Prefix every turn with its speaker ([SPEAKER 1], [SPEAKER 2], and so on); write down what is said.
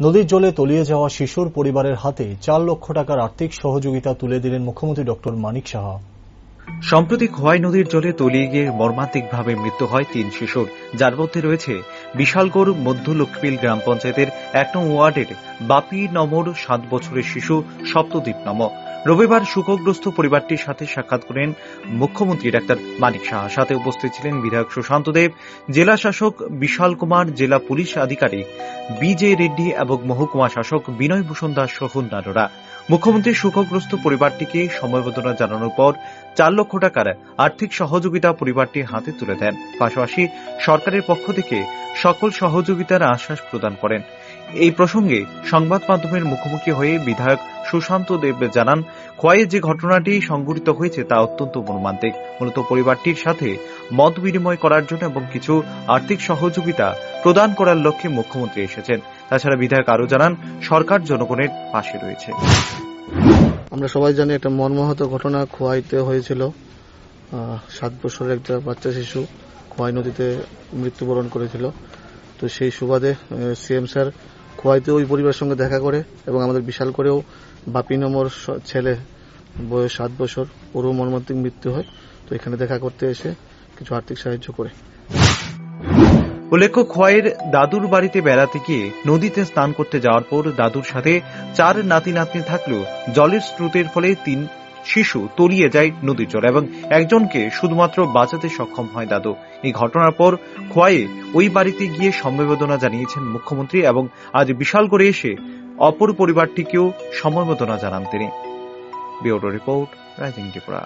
[SPEAKER 1] নদীর জলে তলিয়ে যাওয়া শিশুর পরিবারের হাতে ৪ লক্ষ টাকার আর্থিক সহযোগিতা তুলে দিলেন মুখ্যমন্ত্রী ডক্টর মানিক সাহা।
[SPEAKER 2] সম্প্রতি খোয়াই নদীর জলে তলিয়ে গিয়ে মর্মান্তিকভাবে মৃত্যু হয় ৩ শিশুর, যার মধ্যে রয়েছে বিশালগড় মধ্য লক্ষ্মীবিল গ্রাম পঞ্চায়েতের ১ নং ওয়ার্ডের বাপি নমর ৭ বছরের শিশু সপ্তদ্বীপ নম। রবিবার শোকগ্রস্ত পরিবারটির সাথে সাক্ষাৎ করেন মুখ্যমন্ত্রী ডাক্তার মানিক সাহা। সাথে উপস্থিত ছিলেন বিধায়ক সুশান্ত দেব, জেলা শাসক বিশাল কুমার, জেলা পুলিশ আধিকারিক বিজে রেড্ডি এবং মহকুমা শাসক বিনয় ভূষণ দাস সহ অন্যান্যরা। মুখ্যমন্ত্রী শোকগ্রস্ত পরিবারটিকে সমবেদনা জানানোর পর ৪ লক্ষ টাকার আর্থিক সহযোগিতা পরিবারটির হাতে তুলে দেন। পাশাপাশি সরকারের পক্ষ থেকে সকল সহযোগিতার আশ্বাস প্রদান করেন। এই প্রসঙ্গে সংবাদ মাধ্যমের মুখোমুখি হয়ে বিধায়ক সুশান্ত দেব জানান, খোয়াইয়ে যে ঘটনাটি সংঘটিত হয়েছে তা অত্যন্ত মর্মান্তিক। মূলত পরিবারটির সাথে মত বিনিময় করার জন্য এবং কিছু আর্থিক সহযোগিতা প্রদান করার লক্ষ্যে মুখ্যমন্ত্রী এসেছেন। তাছাড়া বিধায়ক আরও জানান, সরকার জনগণের পাশে রয়েছে।
[SPEAKER 3] আমরা সবাই জানি একটা মর্মাহত ঘটনা খোয়াইতে হয়েছিল। 7 বছরের একটা বাচ্চা শিশু খোয়াই নদীতে মৃত্যুবরণ করেছিল। তো সেই সুবাদে সিএম স্যার খোয়াইতে ওই পরিবারের সঙ্গে দেখা করে এবং আমাদের বিশাল করেও বাপি নমর ছেলে বয়স 7 বছর, ওরও মর্মান্তিক মৃত্যু হয়। তো এখানে দেখা করতে এসে কিছু আর্থিক সাহায্য করে।
[SPEAKER 2] উল্লেখ্য, খোয়াইয়ের দাদুর বাড়িতে বেড়াতে গিয়ে নদীতে স্নান করতে যাওয়ার পর দাদুর সাথে 4 নাতি নাতনি থাকলেও জলের স্রোতের ফলে 3 শিশু তলিয়ে যায় নদীর জলে এবং একজনকে শুধুমাত্র বাঁচাতে সক্ষম হয় দাদু। এই ঘটনার পর খোয়াইয়ে ওই বাড়িতে গিয়ে সমবেদনা জানিয়েছেন মুখ্যমন্ত্রী এবং আজ বিশাল করে এসে অপর পরিবারটিকেও সমবেদনা জানান তিনি। Bureau report, rising Tripura.